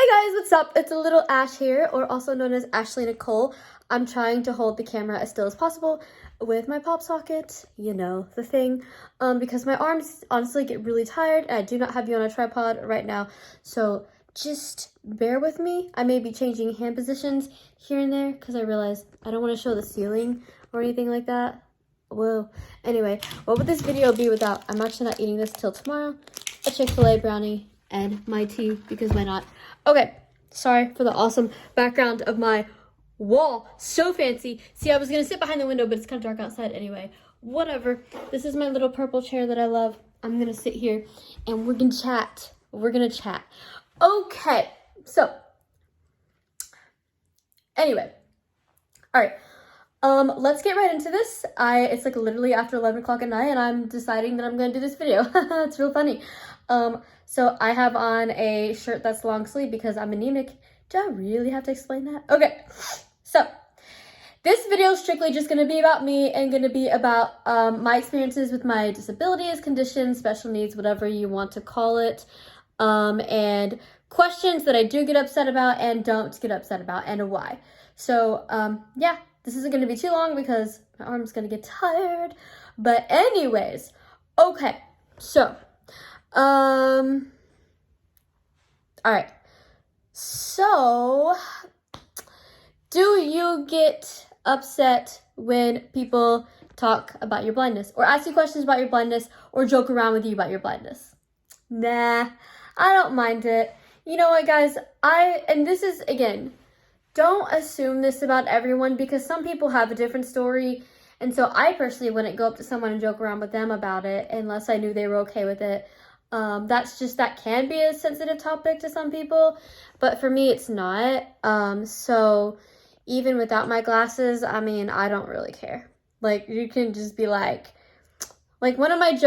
Hey guys, what's up? It's a little Ash here, or also known as Ashley Nicole. I'm trying to hold the camera as still as possible with my pop socket, you know, the thing, because my arms honestly get really tired and I do not have you on a tripod right now, so just bear with me. I may be changing hand positions here and there because I realized I don't want to show the ceiling or anything like that. Whoa. Anyway, what would this video be without? I'm actually not eating this till tomorrow. A Chick-fil-A brownie and my tea, because why not? Okay, sorry for the awesome background of my wall. So fancy. See, I was gonna sit behind the window, but it's kind of dark outside anyway. Whatever. This is my little purple chair that I love. I'm gonna sit here and we're gonna chat. Okay, so anyway, all right. Let's get right into this. It's like literally after 11 o'clock at night and I'm deciding that I'm gonna do this video. It's real funny. So I have on a shirt that's long sleeve because I'm anemic. Do I really have to explain that? Okay, so this video is strictly just gonna be about me and gonna be about my experiences with my disabilities, conditions, special needs, whatever you want to call it, and questions that I do get upset about and don't get upset about, and why. So, yeah. This isn't going to be too long because my arm's going to get tired. But anyways, okay. So, all right. So, do you get upset when people talk about your blindness or ask you questions about your blindness or joke around with you about your blindness? Nah, I don't mind it. You know what, guys? And this is, again, don't assume this about everyone because some people have a different story. And so I personally wouldn't go up to someone and joke around with them about it unless I knew they were okay with it. That can be a sensitive topic to some people, but for me, it's not. So even without my glasses, I mean, I don't really care. Like, you can just be like one of my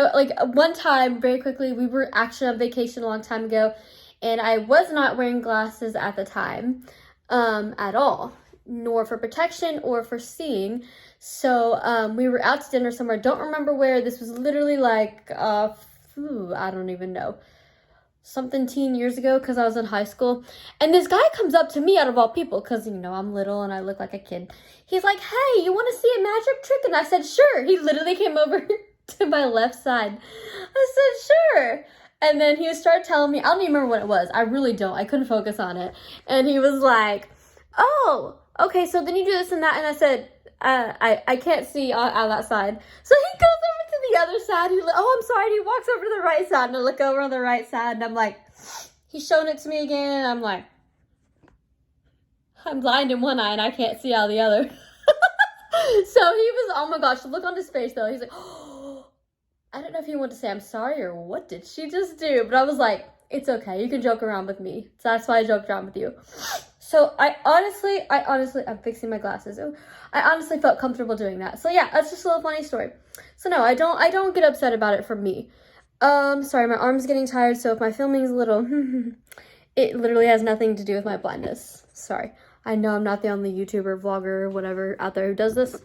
one time, very quickly, we were actually on vacation a long time ago, and I was not wearing glasses at the time. At all, nor for protection or for seeing. So we were out to dinner somewhere, don't remember where. This was literally like I don't even know, something teen years ago, because I was in high school. And this guy comes up to me, out of all people, because you know I'm little and I look like a kid. He's like, "Hey, you want to see a magic trick?" And I said, "Sure." He literally came over to my left side. I said, "Sure." And then he started telling me, I don't even remember what it was. I really don't. I couldn't focus on it. And he was like, "Oh, okay, so then you do this and that." And I said, I can't see on that side. So he goes over to the other side. I'm sorry. And he walks over to the right side. And I look over on the right side. And I'm like, he's showing it to me again. And I'm like, I'm blind in one eye and I can't see out the other. So he was, oh my gosh, look on his face though. He's like, oh. I don't know if he wanted to say I'm sorry or what did she just do, but I was like, it's okay. You can joke around with me. So that's why I joked around with you. So I honestly, I'm fixing my glasses. Ooh, I honestly felt comfortable doing that. So yeah, that's just a little funny story. So no, I don't get upset about it for me. Sorry, my arm's getting tired. So if my filming's a little, it literally has nothing to do with my blindness. Sorry. I know I'm not the only YouTuber, vlogger, whatever out there who does this.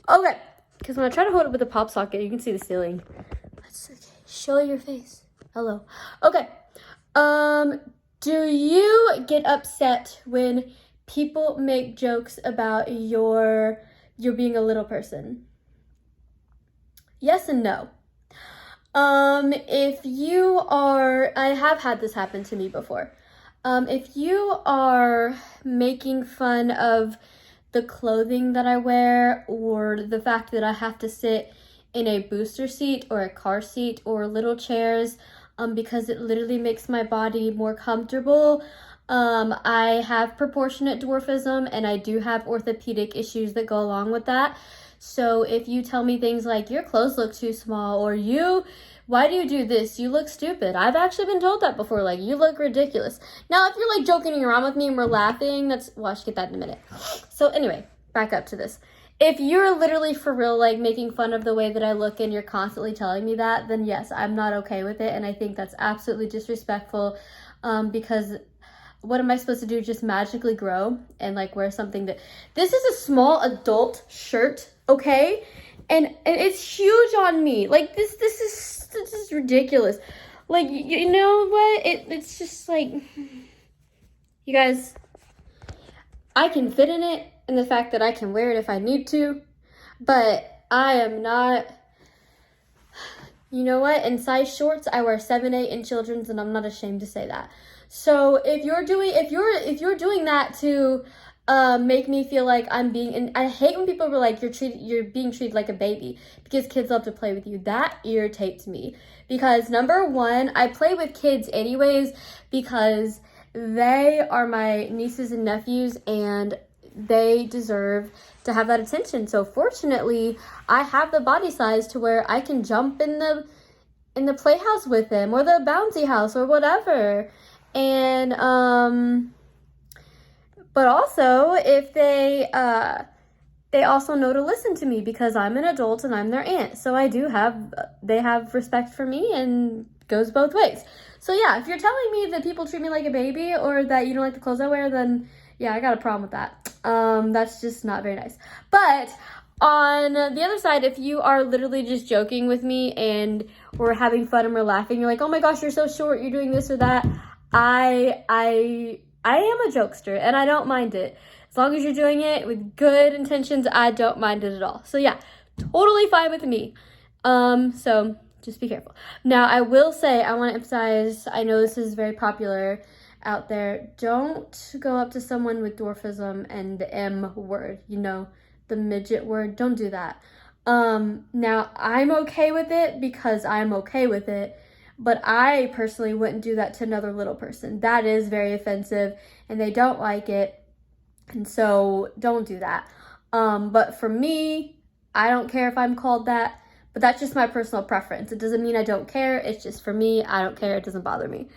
Okay. Because when I try to hold it with a pop socket, you can see the ceiling. That's okay. Show your face. Hello. Okay. Do you get upset when people make jokes about your being a little person? Yes and no. If you are, I have had this happen to me before. If you are making fun of the clothing that I wear or the fact that I have to sit in a booster seat or a car seat or little chairs because it literally makes my body more comfortable. I have proportionate dwarfism and I do have orthopedic issues that go along with that. So if you tell me things like your clothes look too small or why do you do this? You look stupid. I've actually been told that before, like, you look ridiculous. Now, if you're, like, joking around with me and we're laughing, well, I should get that in a minute. So, anyway, back up to this. If you're literally, for real, like, making fun of the way that I look and you're constantly telling me that, then yes, I'm not okay with it, and I think that's absolutely disrespectful, because what am I supposed to do? Just magically grow and, like, wear something that... This is a small adult shirt, okay? And it's huge on me. Like, this is ridiculous. Like, you know what? It's just like, You guys, I can fit in it, and the fact that I can wear it if I need to, but I am not, you know what, in size shorts, I wear 7'8" in children's, and I'm not ashamed to say that. So if you're doing that to make me feel like I'm being, and I hate when people are like, you're being treated like a baby because kids love to play with you. That irritates me because number one, I play with kids anyways because they are my nieces and nephews and they deserve to have that attention. So fortunately, I have the body size to where I can jump in the playhouse with them or the bouncy house or whatever. And but also if they also know to listen to me because I'm an adult and I'm their aunt. So they have respect for me and goes both ways. So yeah, if you're telling me that people treat me like a baby or that you don't like the clothes I wear, then yeah, I got a problem with that. That's just not very nice. But on the other side, if you are literally just joking with me and we're having fun and we're laughing, you're like, oh my gosh, you're so short, you're doing this or that. I am a jokester and I don't mind it. As long as you're doing it with good intentions, I don't mind it at all. So yeah, totally fine with me. So just be careful. Now, I will say, I want to emphasize, I know this is very popular out there. Don't go up to someone with dwarfism and the M word, the midget word. Don't do that. Now, I'm okay with it because I'm okay with it, but I personally wouldn't do that to another little person. That is very offensive and they don't like it. And so don't do that. But for me, I don't care if I'm called that, but that's just my personal preference. It doesn't mean I don't care. It's just for me, I don't care. It doesn't bother me.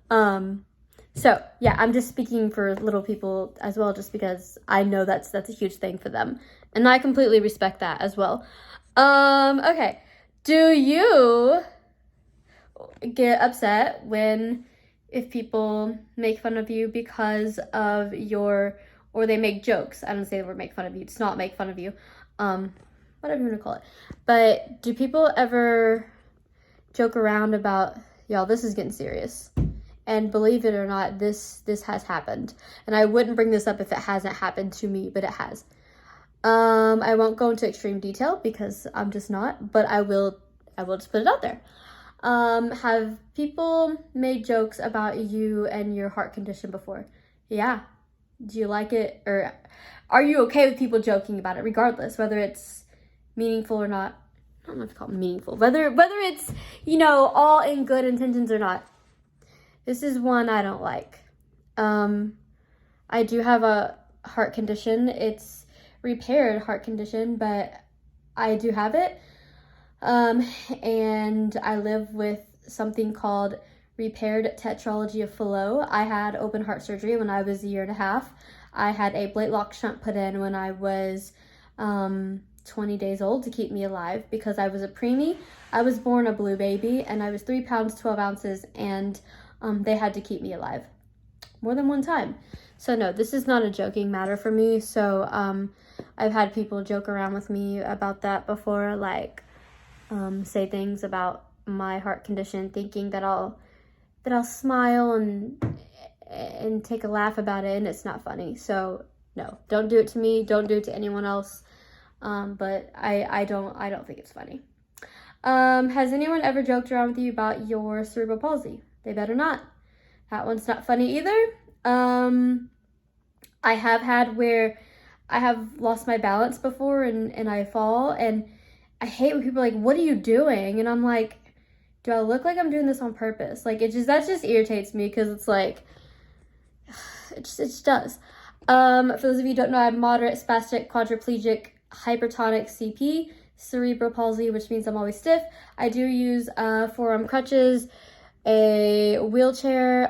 So yeah, I'm just speaking for little people as well, just because I know that's a huge thing for them. And I completely respect that as well. Okay. Do you get upset if people make fun of you because of or they make jokes? I don't say the word make fun of you. It's not make fun of you. Whatever you want to call it. But do people ever joke around about, y'all, this is getting serious. And believe it or not, this has happened. And I wouldn't bring this up if it hasn't happened to me, but it has. I won't go into extreme detail because I'm just not, but I will just put it out there. Have people made jokes about you and your heart condition before? Yeah. Do you like it? Or are you okay with people joking about it regardless, whether it's meaningful or not? I don't know if you call it meaningful. Whether it's, all in good intentions or not. This is one I don't like. I do have a heart condition. It's repaired heart condition, but I do have it. And I live with something called repaired tetralogy of Fallot. I had open heart surgery when I was 1.5 years. I had a Blalock shunt put in when I was 20 days old to keep me alive because I was a preemie. I was born a blue baby and I was 3 pounds, 12 ounces, and they had to keep me alive more than one time. So no, this is not a joking matter for me. So I've had people joke around with me about that before, like say things about my heart condition, thinking that I'll smile and take a laugh about it, and it's not funny. So no, don't do it to me. Don't do it to anyone else. But I don't think it's funny. Has anyone ever joked around with you about your cerebral palsy? They better not. That one's not funny either. I have had where I have lost my balance before and I fall, and I hate when people are like, what are you doing? And I'm like, do I look like I'm doing this on purpose? Like, that just irritates me because it's like, it just does. For those of you who don't know, I'm moderate spastic quadriplegic hypertonic CP, cerebral palsy, which means I'm always stiff. I do use forearm crutches, a wheelchair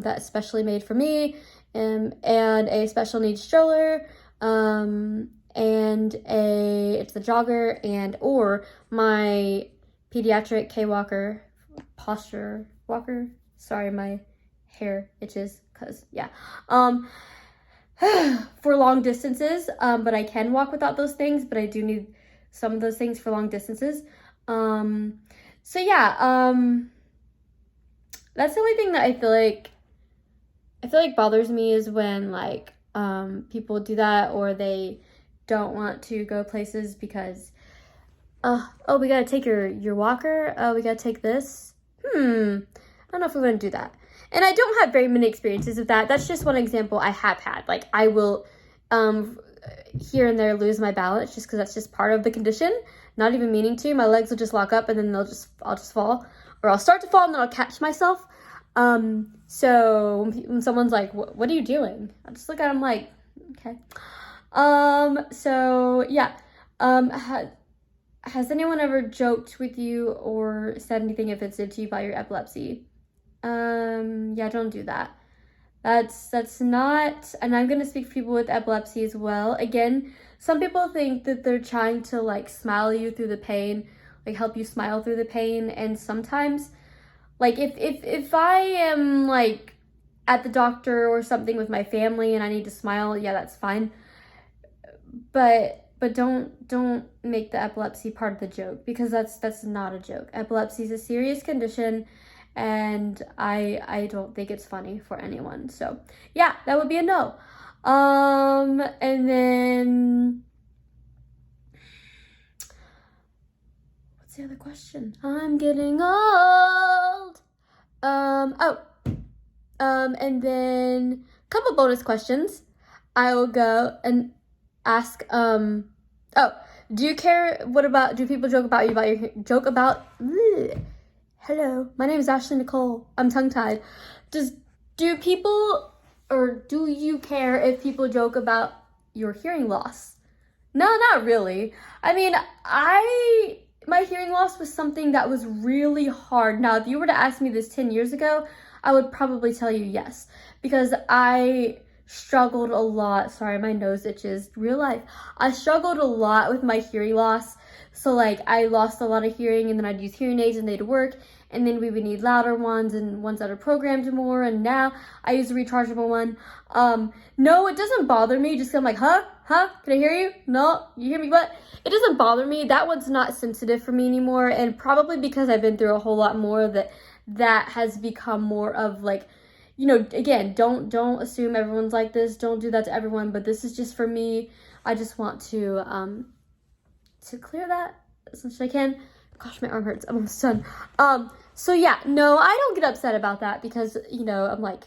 that's specially made for me, and a special needs stroller, and it's the jogger or my pediatric K-Walker, posture walker. Sorry, my hair itches because, yeah. For long distances, but I can walk without those things, but I do need some of those things for long distances. So yeah, that's the only thing that I feel like I feel like bothers me is when like people do that, or they don't want to go places because oh, we gotta take your walker. Oh, we gotta take this. I don't know if we want to do that. And I don't have very many experiences with that. That's just one example I have had. Like I will here and there lose my balance just because that's just part of the condition. Not even meaning to. My legs will just lock up and then I'll just fall, or I'll start to fall and then I'll catch myself. So when someone's like, what are you doing? I just look at them like, okay. So yeah. Has anyone ever joked with you or said anything offensive to you about your epilepsy? Yeah, don't do that. That's not, and I'm gonna speak for people with epilepsy as well. Again, some people think that they're trying to like smile you through the pain, like help you smile through the pain, and sometimes, like if I am like at the doctor or something with my family and I need to smile, yeah, that's fine. But don't make the epilepsy part of the joke, because that's not a joke. Epilepsy is a serious condition, and I don't think it's funny for anyone. So yeah, that would be a no. And then what's the other question? I'm getting old. And then a couple bonus questions. I will go and ask, do you care, do people joke about you hello, my name is Ashley Nicole, I'm tongue-tied. Do people, or do you care if people joke about your hearing loss? No, not really. I mean, my hearing loss was something that was really hard. Now, if you were to ask me this 10 years ago, I would probably tell you yes, because I struggled a lot. Sorry, my nose itches. Real life. I struggled a lot with my hearing loss. So like I lost a lot of hearing, and then I'd use hearing aids and they'd work, and then we would need louder ones and ones that are programmed more, and now I use a rechargeable one. No, it doesn't bother me. Just I'm like, huh? Can I hear you? No, you hear me? What? It doesn't bother me. That one's not sensitive for me anymore, and probably because I've been through a whole lot more, that has become more of like, you know, again, don't assume everyone's like this. Don't do that to everyone, but this is just for me. I just want to clear that as much as I can. Gosh, my arm hurts. I'm almost done. So yeah, no, I don't get upset about that, because, you know, I'm like,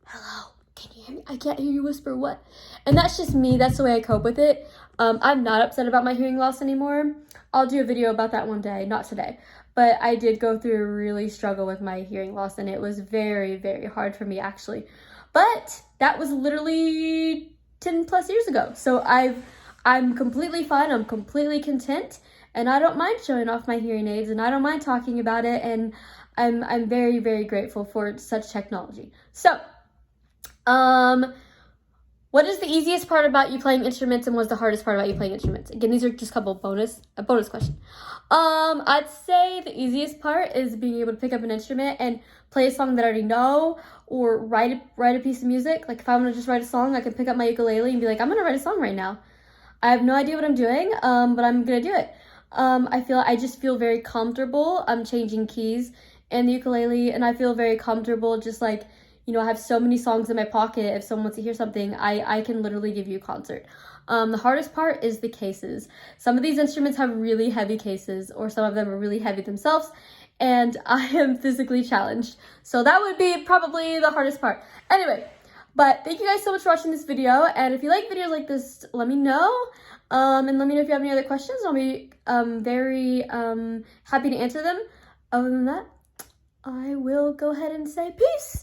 hello, can you hear me? I can't hear you whisper, what? And that's just me. That's the way I cope with it. I'm not upset about my hearing loss anymore. I'll do a video about that one day, not today. But I did go through a really struggle with my hearing loss, and it was very, very hard for me, actually. But that was literally 10 plus years ago. So I'm completely fine. I'm completely content, and I don't mind showing off my hearing aids, and I don't mind talking about it, and I'm very, very grateful for such technology. So, what is the easiest part about you playing instruments, and what's the hardest part about you playing instruments? Again, these are just a couple a bonus question. I'd say the easiest part is being able to pick up an instrument and play a song that I already know, or write a piece of music. Like if I want to just write a song, I can pick up my ukulele and be like, I'm gonna write a song right now. I have no idea what I'm doing, but I'm gonna do it. I just feel very comfortable. I'm changing keys in the ukulele, and I feel very comfortable just like, you know, I have so many songs in my pocket. If someone wants to hear something, I can literally give you a concert. The hardest part is the cases. Some of these instruments have really heavy cases, or some of them are really heavy themselves, and I am physically challenged. So that would be probably the hardest part. Anyway, but thank you guys so much for watching this video, and if you like videos like this, let me know. And let me know if you have any other questions. I'll be very happy to answer them. Other than that, I will go ahead and say peace.